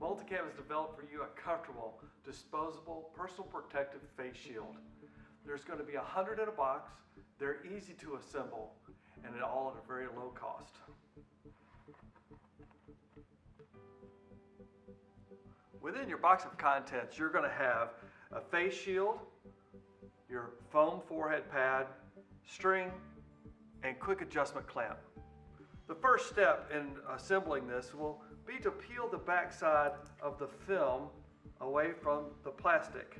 MultiCam has developed for you a comfortable, disposable, personal protective face shield. There's going to be 100 in a box. They're easy to assemble, and all at a very low cost. Within your box of contents, you're going to have a face shield, your foam forehead pad, string, and quick adjustment clamp. The first step in assembling this will be to peel the back side of the film away from the plastic.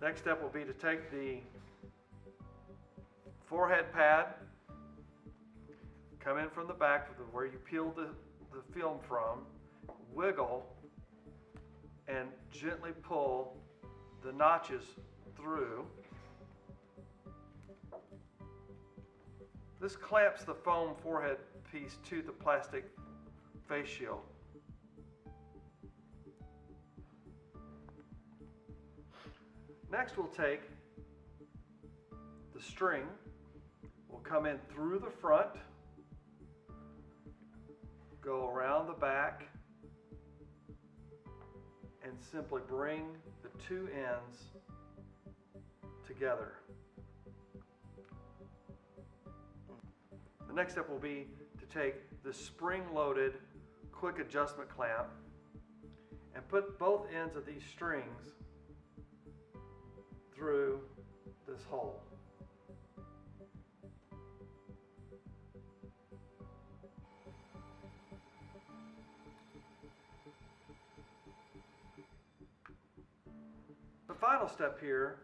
Next step will be to take the forehead pad, come in from the back where you peeled the film from, wiggle, and gently pull the notches through. This clamps the foam forehead piece to the plastic face shield. Next, we'll take the string, we'll come in through the front, go around the back, and simply bring the two ends together. The next step will be to take the spring-loaded quick adjustment clamp and put both ends of these strings through this hole. The final step here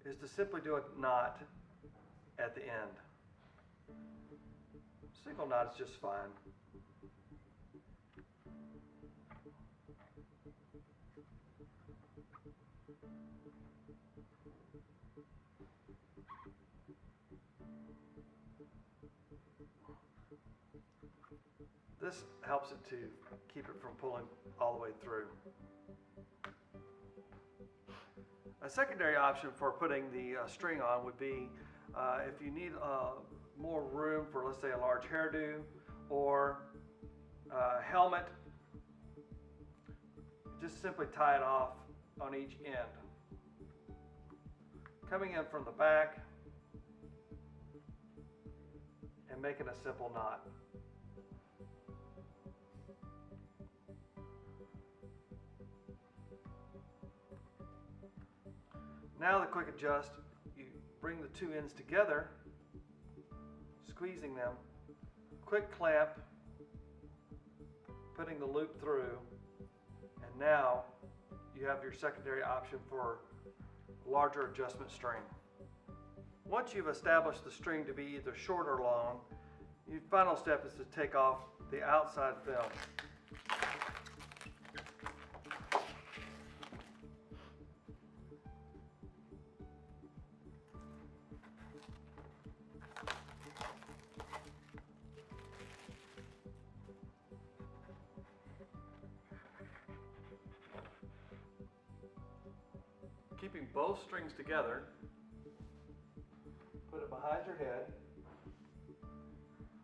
is to simply do a knot at the end. Single knot is just fine. This helps it to keep it from pulling all the way through. A secondary option for putting the string on would be if you need more room for, let's say, a large hairdo or a helmet, just simply tie it off on each end. Coming in from the back and making a simple knot. Now the quick adjust, you bring the two ends together, squeezing them, quick clamp, putting the loop through, and now you have your secondary option for larger adjustment string. Once you've established the string to be either short or long, your final step is to take off the outside film. Keeping both strings together, put it behind your head,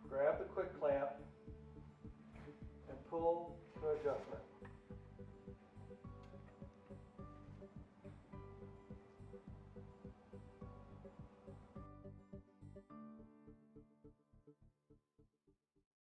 grab the quick clamp, and pull to adjustment.